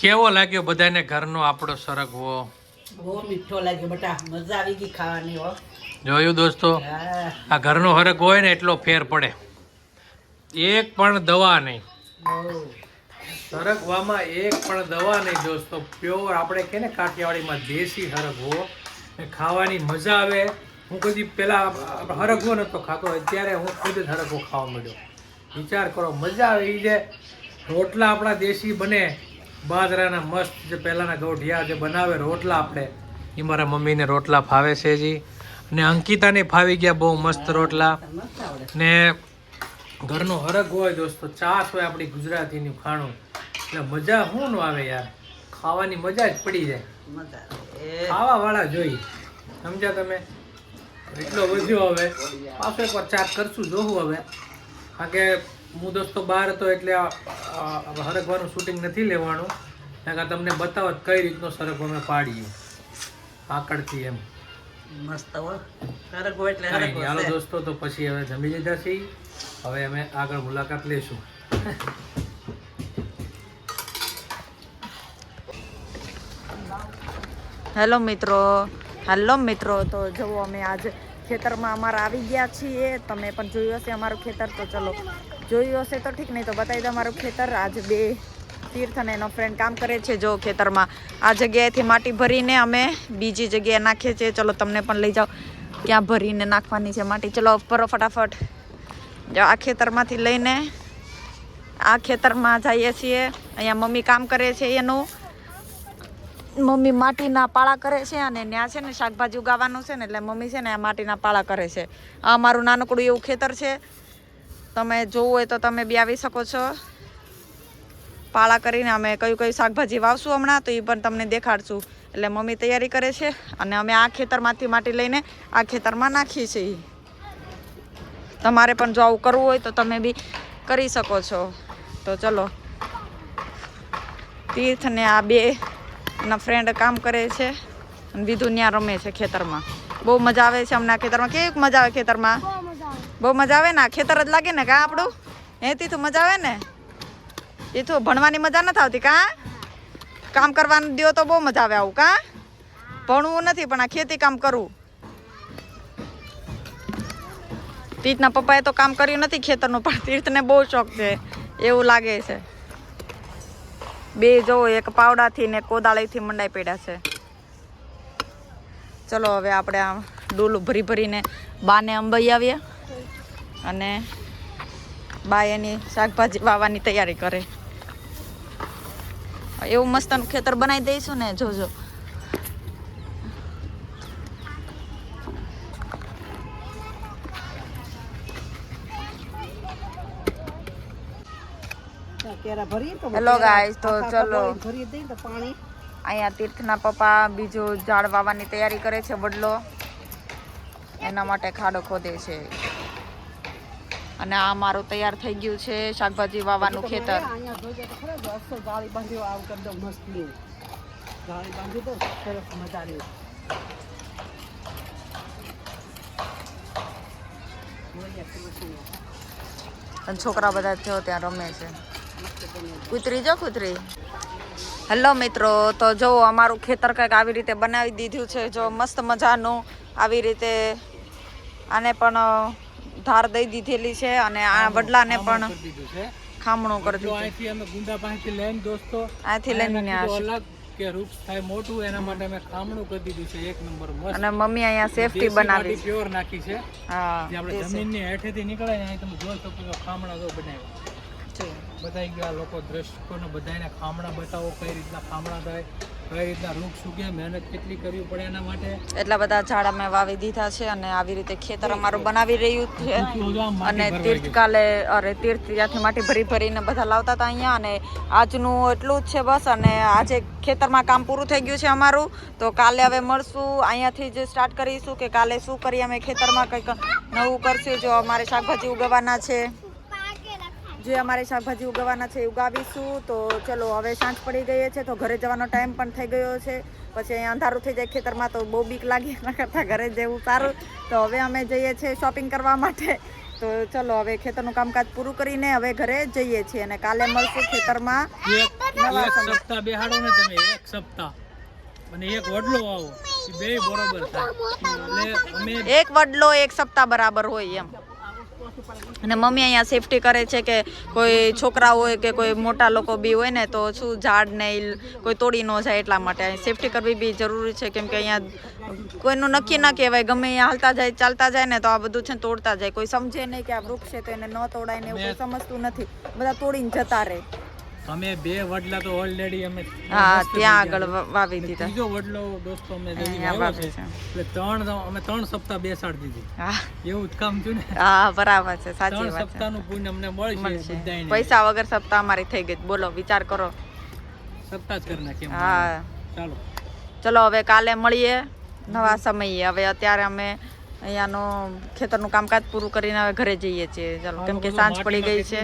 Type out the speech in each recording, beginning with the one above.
કેવો લાગ્યો બધાને ઘરનો આપણો સરગવો? બહુ મીઠો લાગ્યો બેટા, મજા આવી ગઈ ખાવાની હો. જોયું દોસ્તો, હા, આ ઘરનો સરગવો હોય ને એટલો ફેર પડે. એક પણ દવા નહીં બહુ. સરગવામાં, એક પણ દવા નહીં દોસ્તો. પ્યોર આપણે કે ને કાઠિયાવાડીમાં દેશી સરગવો, એ ખાવાની મજા આવે. હું કદી પેલા સરગવો નતો ખાતો, અત્યારે હું ખુદ જ સરગવો ખાવા માંડ્યો. વિચાર કરો, મજા આવે. એ જે રોટલા આપણા દેશી બને બાજરાના મસ્ત, જે પહેલાના ગોઢિયા જે બનાવે રોટલા આપણે, એ મારા મમ્મીને રોટલા ફાવે છે જી. અને અંકિતાને ફાવી ગયા બહુ મસ્ત રોટલા. મસ્ત આવડે. ને ઘરનો હરગ હોય દોસ્તો, છાશ હોય આપણી ગુજરાતીનું ખાણું, એટલે મજા શું ન આવે યાર, ખાવાની મજા જ પડી જાય. મજા આવે. ખાવા વાળા જોઈ, સમજ્યા તમે? એટલો વધ્યો. હવે પાછો એકવાર ચાક કરશું, જોવું હવે. કારણ કે હું દોસ્તો બહાર હતો એટલે હરગવાનું શૂટિંગ નથી લેવાનું, કારણ કે તમને બતાવો કઈ રીતનો સરગવો અમે પાડીએ આકડથી એમ. મસ્ત હો. સરગવો એટલે કાંઈ સરગવો નહીં. હાલો છે. દોસ્તો, તો પછી હવે જમી લીધા છીએ, હવે અમે આગળ મુલાકાત લઈશું. હેલો મિત્રો, તો જુઓ અમે આજ ખેતરમાં અમારા આવી ગયા છીએ. તમે પણ જોયું હશે અમારું ખેતર, તો ચલો જોયું હશે તો ઠીક, નહીં તો બતાવી દો અમારું ખેતર. આજ બે તીર્થ અને એનો ફ્રેન્ડ કામ કરે છે. જો ખેતરમાં આ જગ્યાએથી માટી ભરીને અમે બીજી જગ્યાએ નાખીએ છીએ. ચલો તમને પણ લઈ જાઓ ક્યાં ભરીને નાખવાની છે માટી. ચલો ભરો ફટાફટ. જો આ ખેતરમાંથી લઈને આ ખેતરમાં જઈએ છીએ. અહીંયા મમ્મી કામ કરે છે, એનું મમ્મી માટીના પાળા કરે છે, અને ત્યાં છે ને શાકભાજી ઉગાવવાનું છે ને, એટલે મમ્મી છે ને આ માટીના પાળા કરે છે. આ અમારું નાનકડું એવું ખેતર છે, તમે જોવું હોય તો તમે બી આવી શકો છો. પાળા કરીને અમે કયું શાકભાજી વાવશું હમણાં, તો એ પણ તમને દેખાડશું. એટલે મમ્મી તૈયારી કરે છે, અને અમે આ ખેતરમાંથી માટી લઈને આ ખેતરમાં નાખીએ છીએ. તમારે પણ જો આવું કરવું હોય તો તમે બી કરી શકો છો. તો ચલો, તીર્થ ને આ બે એના ફ્રેન્ડ કામ કરે છે, અને વિધુ ત્યાં રમે છે ખેતરમાં. બહુ મજા આવે છે અમને આ ખેતરમાં. કેવી મજા આવે ખેતરમાં? બહુ મજા આવે ને. આ ખેતર જ લાગે ને કા આપણું? હે તીથું, મજા આવે ને? તીથું, ભણવાની મજા નથી આવતી કા? કામ કરવાનું દો તો બહુ મજા આવે. આવું કા? ભણવું નથી પણ આ ખેતી કામ કરવું. તીર્થના પપ્પાએ તો કામ કર્યું નથી ખેતરનું, પણ તીર્થને બહુ શોખ છે એવું લાગે છે. બે જોવો, એક પાવડાથી ને કોદાળીથી મંડાઈ પડ્યા છે. ચલો હવે આપણે આ ડોલું ભરીને બાને અંબાઈ આવીએ, અને બા એની શાકભાજી વાવવાની તૈયારી કરે. એવું મસ્તનું ખેતર બનાવી દઈશું ને, જોજો. હેલો ગાઈસ, તો ચલો ભરી દઈ તો પાણી. અહીંયા તીર્થના પપ્પા બીજું ઝાડ વાવવાની તૈયારી કરે છે, વડલો. એના માટે ખાડો ખોદે છે. અને આ મારું તૈયાર થઈ ગયું છે શાકભાજી વાવવાનું ખેતર. અહીંયા જોજે તો ખરે, અસલ જાળી બાંધ્યો આવ કરી દો મસ્ત. જાળી બાંધી દો, સરસ મજાની. અને છોકરા બધા જો ત્યાં રમે છે. કૂતરી જો, કૂતરી. હેલો મિત્રો, તો જો અમારું ખેતર કંઈક આવી રીતે બનાવી દીધું છે. જો મસ્ત મજાનું આવી રીતે આને પણ ધાર દઈ દીધેલી છે, અને આ વડલાને પણ ખામણું કરી દીધું. અહીંથી અમે ગુંડા પાસેથી લઈને દોસ્તો, અહીંથી લઈને અલગ કે વૃક્ષ થાય મોટું, એના માટે અમે ખામણું કરી દીધું છે. એક નંબર મસ્ત. અને મમ્મી અહીંયા સેફટી બનાવી છે. પ્યોર નાખી છે. હા, જે આપણે જમીનની હેઠેથી નીકળે ને, અહીં તમે જોઈ શકો છો ખામણા જો બનાવ્યા. બધાઈ ગયા લોકો, દ્રષ્ટિકોને બધાને ખામણા બતાવો, કઈ રીતના ખામણા થાય, કઈ રીતના વૃક્ષ ઉગે, મહેનત કેટલી કરવી પડે એના માટે. એટલા બધા ઝાડ અમે વાવી દીધા છે, અને આવી રીતે ખેતર અમારું બનાવી રહ્યું છે. અને તીર્થ ત્યાંથી માટી ભરીને બધા લાવતા હતા અહીંયા. અને આજનું એટલું જ છે બસ. અને આજે ખેતરમાં કામ પૂરું થઈ ગયું છે અમારું. તો કાલે હવે મળશું, અહીંયાથી જ સ્ટાર્ટ કરીશું કે કાલે શું કરીએ અમે ખેતરમાં, કંઈક નવું કરશું. જો અમારે શાકભાજી ઉગાવવાના છે, એ ઉગાવીશું. તો ચલો, હવે સાંજ પડી ગઈ છે, તો ઘરે જવાનો ટાઈમ પણ થઈ ગયો છે. પછી અહીંયા અંધારું થઈ જાય ખેતરમાં, તો બહુ બીક લાગે. એના કરતાં ઘરે જવું સારું. તો હવે અમે જઈએ છીએ શોપિંગ કરવા માટે. તો ચલો હવે ખેતરનું કામકાજ પૂરું કરીને હવે ઘરે જઈએ છીએ અને કાલે મળશું ખેતરમાં. એક સપ્તાહ બેહાડો ને તમે, એક સપ્તાહ અને એક વડલો વાવો, એ બે બરોબર થાય. એટલે અમે એક વડલો એક સપ્તાહ બરાબર હોય એમ. અને મમ્મી અહીંયા સેફટી કરે છે કે કોઈ છોકરા હોય કે કોઈ મોટા લોકો બી હોય ને તો શું ઝાડ ને કોઈ તોડી ન જાય એટલા માટે સેફટી કરવી બી જરૂરી છે. કેમ કે અહીંયા કોઈનું નક્કી ના કહેવાય, ગમે અહીંયા હાલતા જાય ચાલતા જાય ને તો આ બધું છે ને તોડતા જાય. કોઈ સમજે નહીં કે આ વૃક્ષ છે તો એને ન તોડાય ને એવું કોઈ સમજતું નથી, બધા તોડીને જતા રહે. અમે બે વડલા તો ઓલરેડી અમે હા ત્યાં આગળ વાવી દીધા. ત્રીજો વડલો દોસ્તો અમે અહીંયા વાવી છે. એટલે અમે 3 સપ્તાહ બેસાડી દીધી. હા એવું જ કામ થયું ને. હા બરાબર છે, સાચી 3 વાત છે. સપ્તાહનું પુણ્ય અમને મળશે બધાયને. પૈસા વગર સપ્તાહ અમારી થઈ ગઈ. બોલો વિચાર કરો. સપ્તાહ જ કરી નાખીએ. હા ચાલો ચલો હવે કાલે મળીએ નવા સમયે. હવે અત્યારે અમે અહીંયાનું ખેતરનું કામકાજ પૂરું કરીને હવે ઘરે જઈએ છીએ. ચાલો કેમ કે સાંજ પડી ગઈ છે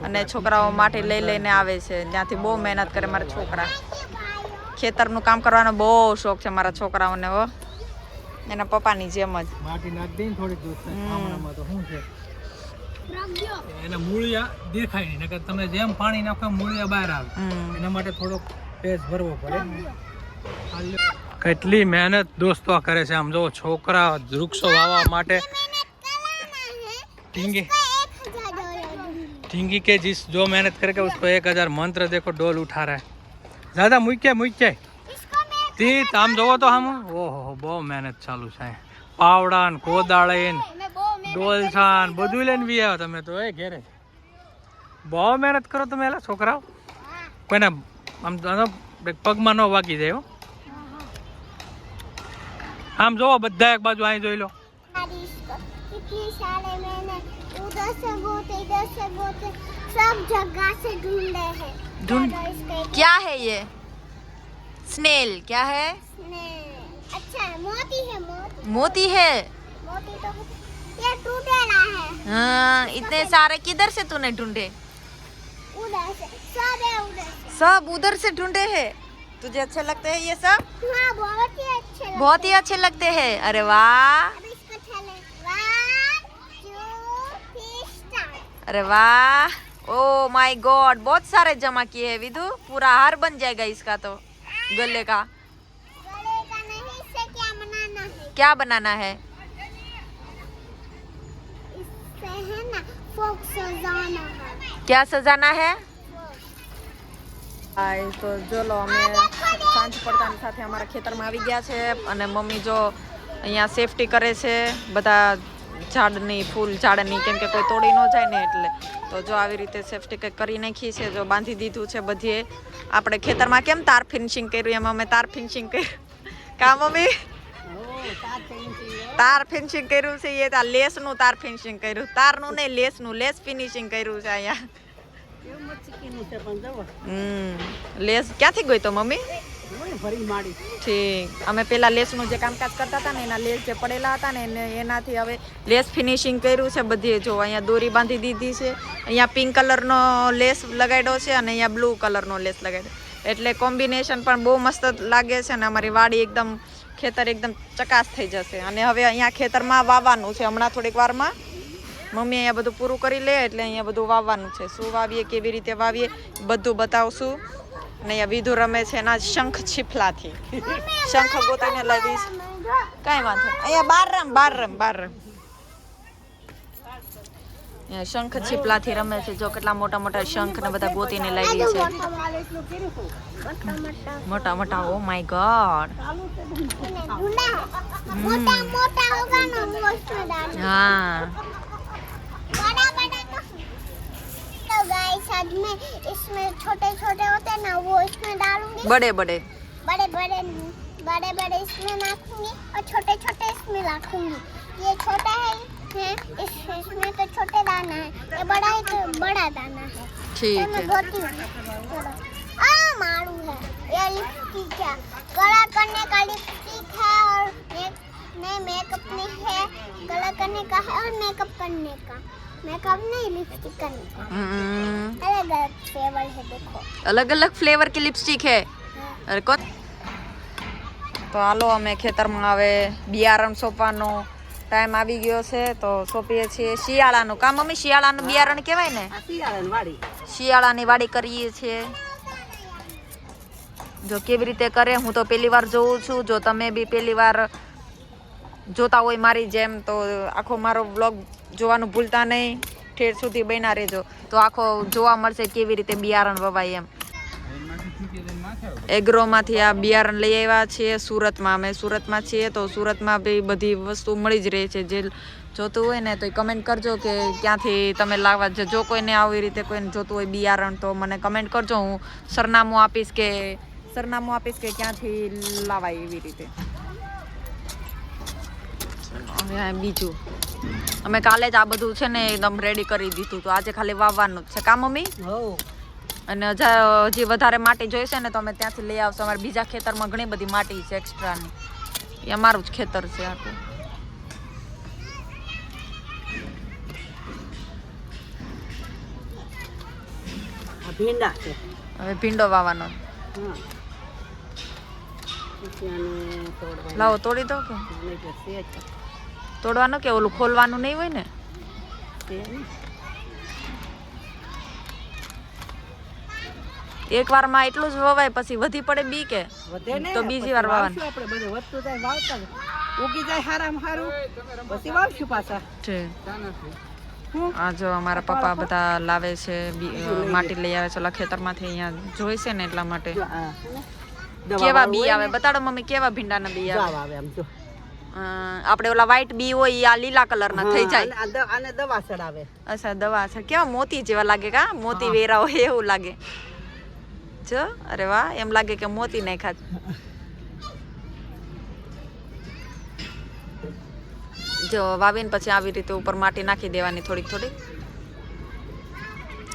અને છોકરાઓ માટી લઈ લઈને આવે છે. ત્યાંથી બહુ મહેનત કરે મારા છોકરા. ખેતરનું કામ કરવાનો બહુ શોખ છે મારા છોકરાઓને. હો એના પપ્પાની જેમ જ. માટી નાખ દઈને થોડીક દોસ્ત આમણામાં તો શું છે એના મૂળિયા દેખાય નહીં, નકર તમે જેમ પાણી નાખો મૂળિયા બહાર આવે. એના માટે થોડોક પેજ ભરવો પડે. કેટલી મહેનત દોસ્તો કરે છે. આમ જો છોકરા વૃક્ષો વાવવા માટે ढींगी के जिस जो मेहनत करके उसको 1000 मंत्र देखो डोल उठा रहा है. ज्यादा मुक्के तीत आम जो तो हम ओहो बહુ મહેનત ચાલુ છે. પાવડા ને કોદાળે ડોલ છાન બધું લઈને બી આવ્યો તમે તો એ ઘેરે. બહુ મહેનત કરો તમે એલા છોકરાઓ. કોઈને આમ પગમાં ન વાગી જાય. હો આમ જોવો બધા એક બાજુ અહીં જોઈ લો. इतनी सारे मैंने उधर से गोते इधर से गोते सब जगह से ढूंढे हैं. ढूंढ क्या है ये? स्नेल क्या है? अच्छा है, मोती है. मोती है. मोती तो ये टूटेला है. हाँ इतने सारे किधर से तूने ढूंढे? उधर से सब है उधर से. सब उधर से ढूंढे हैं. तुझे अच्छे लगते हैं ये सब? हाँ बहुत ही अच्छे लगते. बहुत ही अच्छे लगते हैं. अरे वाह. अब इसको चले 1 2 3 स्टार्ट. अरे वाह. ओ माय गॉड बहुत सारे जमा किए हैं विधु. पूरा हार बन जाएगा इसका तो गले का. गले का नहीं, इससे क्या बनाना है? क्या बनाना है? इससे है ना फोक सजाना है. क्या सजाना है? તો ચલો અમે સાંજ પડતાની સાથે અમારા ખેતરમાં આવી ગયા છે અને મમ્મી જો અહીંયા સેફટી કરે છે બધા ઝાડની ફૂલ ઝાડની, કેમ કે કોઈ તોડી ન જાય ને એટલે. તો જો આવી રીતે સેફટી કંઈક કરી નાખી છે, જો બાંધી દીધું છે બધીએ. આપણે ખેતરમાં કેમ તાર ફિનિશિંગ કર્યું એમ અમે તાર ફિનિશિંગ કર્યું. કા મમ્મી? તાર ફિનિશિંગ કર્યું છે. એ તાર લેસનું તાર ફિનિશિંગ કર્યું. તારનું નહીં લેસનું, લેસ ફિનિશિંગ કર્યું છે અહીંયા. લેસ ક્યાંથી ગઈ તો મમ્મી? ઠીક. અમે પેલા લેસનું જે કામકાજ કરતા હતા ને એના લેસ જે પડેલા હતા ને એનાથી હવે લેસ ફિનિશિંગ કર્યું છે બધીએ. જો અહીંયા દોરી બાંધી દીધી છે. અહીંયા પિંક કલરનો લેસ લગાડ્યો છે અને અહીંયા બ્લુ કલરનો લેસ લગાડ્યો, એટલે કોમ્બિનેશન પણ બહુ મસ્ત લાગે છે. અને અમારી વાડી એકદમ ખેતર એકદમ ચકાસ થઈ જશે. અને હવે અહીંયા ખેતરમાં વાવવાનું છે હમણાં થોડીક વારમાં. મમ્મી અહીંયા બધું પૂરું કરી લે એટલે અહીંયા બધું વાવવાનું છે. શું વાવીએ, કેવી રીતે વાવીએ બધું બતાવશું. અને અહીંયા વિધુ રમે છે એના શંખ છીફલાથી. શંખ ગોતીને લાવીશ. કાંઈ વાંધો નહીં. અહીંયા બહાર રમ. અહીંયા શંખ છીપલાથી રમે છે. જો કેટલા મોટા મોટા શંખ ને બધા ગોતીને લાવી છે. મોટા ઓ માય ગોડ. मोटा मोटा होगा ना वो उसमें डालना. हाँ बड़ा बड़ा तो गाइस आज मैं इसमें छोटे छोटे होते हैं ना वो इसमें डालूंगी. बड़े बड़े इसमें नाखूंगी और छोटे छोटे इसमें रखूंगी. ये छोटा है इसमें तो छोटे दाना है, ये बड़ा है तो बड़ा दाना है. ठीक तो मैं है. धोती हूँ. मारू है ये लिपस्टिक है. गला करने का लिपस्टिक है और मेकअप नहीं है. गला करने का है और मेकअप करने का. मेकअप नहीं लिपस्टिक करने का. अलग अलग फ्लेवर है देखो. अलग अलग फ्लेवर की लिपस्टिक है. अरे कौन? તો હાલો અમે ખેતરમાં હવે બિયારણ સોંપવાનું ટાઈમ આવી ગયો છે તો સોંપીએ છીએ શિયાળાનું કામ. મમ્મી શિયાળાનું બિયારણ કહેવાય ને, આ શિયાળાની વાડી. શિયાળાની વાડી કરીએ છીએ. જો કેવી રીતે કરે હું તો પહેલી વાર જોઉં છું. જો તમે બી પહેલી વાર જોતા હોય મારી જેમ તો આખો મારો બ્લોગ જોવાનું ભૂલતા નહીં, ઠેર સુધી બન્યા રહેજો તો આખો જોવા મળશે કેવી રીતે બિયારણ વવાય એમ. એગ્રોમાંથી આ બિયારણ લઈ આવ્યા છીએ સુરતમાં. અમે સુરતમાં છીએ તો સુરતમાં બી બધી વસ્તુ મળી જ રહી છે. જે જોતું હોય ને તો એ કમેન્ટ કરજો કે ક્યાંથી તમે લાવવા. જો કોઈને આવી રીતે કોઈને જોતું હોય બિયારણ તો મને કમેન્ટ કરજો. હું સરનામું આપીશ કે ક્યાંથી લાવાય એવી રીતે. હવે બીજું અમે કાલે જ આ બધું છે ને એકદમ રેડી કરી દીધું તો આજે ખાલી વાવવાનું જ છે. કા મમ્મી? હો અને હજી વધારે માટી જોઈશે ને તો અમે ત્યાંથી લઈ આવશું. અમારે બીજા ખેતરમાં ઘણી બધી માટી છે એક્સ્ટ્રાની, એ અમારું જ ખેતર છે આખું. આ ભીંડા છે. હવે ભીંડો વાવવાનો. હા પછી આને તોડવાનું. લાવો તોડી દો કે આને જો સેજ તોડવાનું કે ઓલું ખોલવાનું નહીં હોય ને? છે ને. એક વારમાં એટલું જ વવાય પછી વધી પડે બી કે વધે ને તો બીજી પછી વાર વાવવાનું. વાવશું આપણે બધે વધતું જાય વાવતા જ. ઉગી જાય હારામાં હારું પછી વાવશું પાછા. છે. હું આ જો અમારા પપ્પા બધા લાવે છે માટી લઈ આવે છે ઓલા ખેતરમાંથી. અહીંયા જોઈ છે ને એટલા માટે. જો આ દવા કેવા વાળું બી હોય આવે ને, બતાડો મમ્મી, કેવા ભીંડાના બી આવે? જાવ આવે આમ જો. આપણે ઓલા વ્હાઈટ બી હોય ઈ આ લીલા કલરના થઈ જાય. હા, આને દવા ચડાવે. અચ્છા દવા છે. કેવા મોતી જેવા લાગે કા? મોતી વેરા હોય એવું લાગે. જો અરે વાહ, એમ લાગે કે મોતી નાખ્યા. જો વાવીને પછી આવી રીતે ઉપર માટી નાખી દેવાની થોડીક થોડીક.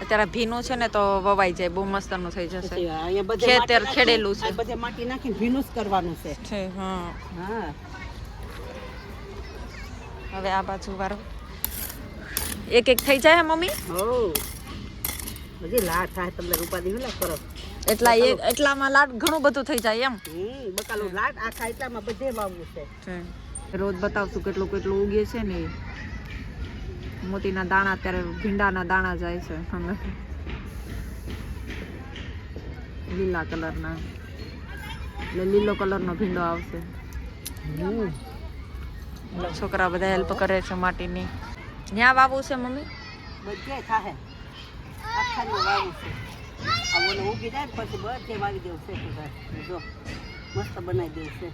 અત્યારે ભીનું છે ને તો વવાઈ જાય, બહુ મસ્તનું થઈ જશે. પછી અહીંયા બધે ખેતર માટી ખેડેલું છે. નાખીને, બધે માટી નાખીને ભીનું જ કરવાનું છે. હા. હા હવે આ બાજુ વાળો એક એક થઈ જાય મમ્મી. હો હજી લાટ થાય તમને રૂપાદી હુલા કરો. એટલામાં લાટ ઘણું બધું થઈ જાય એમ. બકાલું લાટ આખા એટલામાં બધે વાવવું છે. રોજ બતાવશું કેટલું કેટલું ઉગે છે ને. મોતીના દાણા અત્યારે ભીંડાના દાણા જાય છે લીલા કલરના. એટલે લીલો કલરનો ભીંડો આવશે. છોકરા બધા હેલ્પ કરે છે માટીની. ત્યાં વાવવું છે મમ્મી? બધે થાય આખાનું વાવવું છે. આ ઓલે ઉગી જાય ને પછી બધે વાવી દેવું છે. જો મસ્ત બનાવી દેવું છે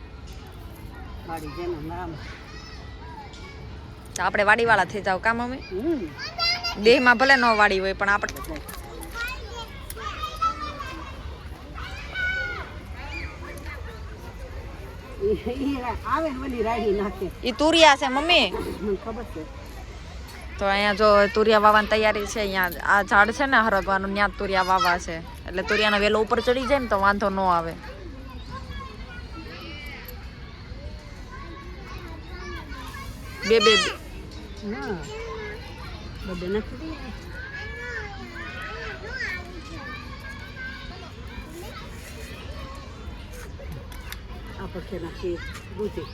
વાડી જેનું નામ. તો આપણે વાડીવાળા થઈ જાવ કા મમ્મી? દેહમાં ભલે ન વાડી હોય પણ આપણે આવે ને ઓલી રાડી નાખે. ઈ તુરિયા છે મમ્મી. મને ખબર છે. તો અહીંયા જો તુરિયા વાવવાની તૈયારી છે. અહીંયા આ ઝાડ છે ને હરગવાનું, ત્યાં તુરિયા વાવવા છે. એટલે તુરિયાનો વેલો ઉપર ચડી જાય ને તો વાંધો ન આવે. બે હા બધે નાખી દઈએ. આ પછી નાખી દૂધી.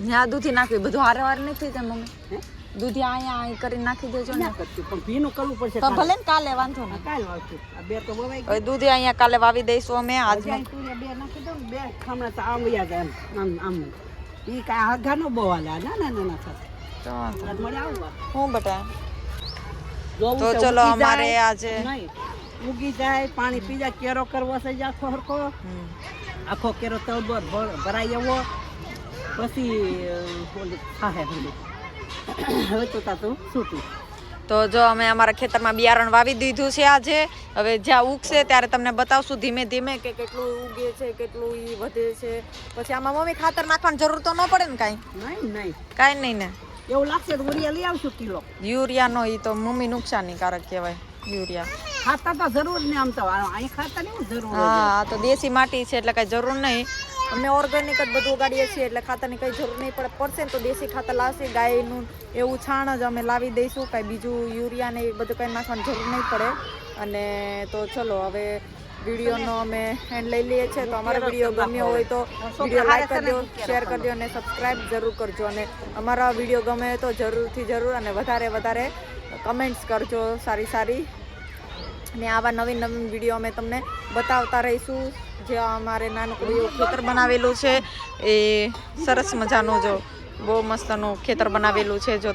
ત્યાં દૂધી નાખવી, બધું હારે હારે નહીં થઈ જાય મમ્મી? હે દૂધી અહીંયા કરીને નાખી દેજો ને. ના કરતી પણ ભીનું કરવું પડશે. તો ભલે ને કાલે વાંધો ને. કાલ વાવશું. આ બે તો વવાઈ હવે દૂધી અહીંયા કાલે વાવી દઈશું અમે. આજ ગયા. બે નાખી દઉં ને બે ખામણા તો આમ વયા જાય આમ આમ. ઈ કાંઈ આઘા નો બહુ હાલે. ના થશે મળે આવવા. હું બટા જોવું તો છે, ચલો ઉગી અમારે જાય. આજે નહીં ઉગી જાય પાણી પી જાય કેરો કરવો છે જ આખો હરખો. આખો કેરો તળબો ભરાઈ એવો પછી ઓલી થાહે બધું. હવે તો તું છૂટું. તો જો અમે અમારા ખેતરમાં બિયારણ વાવી દીધું છે આજે. હવે જ્યાં ઉગશે ત્યારે તમને બતાવશું ધીમે ધીમે કે કેટલું ઉગે છે, કેટલું ઈ વધે છે. પછી આમાં મમ્મી ખાતર નાખવાની જરૂર તો ન પડે ને કાંઈ? નહીં કાંઈ નહીં ને. એવું લાગશે તો ઉરિયા લઈ આવશું કિલો. યુરિયા નો ઈ તો મમ્મી નુકસાનીકારક કહેવાય યુરિયા. ખાતર તો જરૂર ને આમ તો અહીં ખાતર નહીં જરૂર. હા આ તો દેશી માટી છે એટલે કઈ જરૂર નહીં. અમે ઓર્ગેનિક જ બધું ઉગાડીએ છીએ એટલે ખાતરની કઈ જરૂર નહીં પડશે ને તો દેશી ખાતર લાવશે. ગાયનું એવું છાણ જ અમે લાવી દઈશું. કાંઈ બીજું યુરિયા ને એ બધું કંઈ નાખવાની જરૂર નહીં પડે. અને તો ચલો હવે વિડીયોનો અમે એન્ડ લઈ લઈએ છીએ. તો અમારો વિડીયો ગમ્યો હોય તો વિડીયો લાઈક કરજો, શેર કરજો અને સબસ્ક્રાઈબ જરૂર કરજો. અને અમારા વિડીયો ગમે તો જરૂરથી જરૂર અને વધારે કમેન્ટ્સ કરજો સારી. ને આવા નવીન વિડીયો અમે તમને બતાવતા રહીશું. જે અમારે નાનકડું એવું ખેતર બનાવેલું છે એ સરસ મજાનું, જો બહુ મસ્તનું ખેતર બનાવેલું છે. જો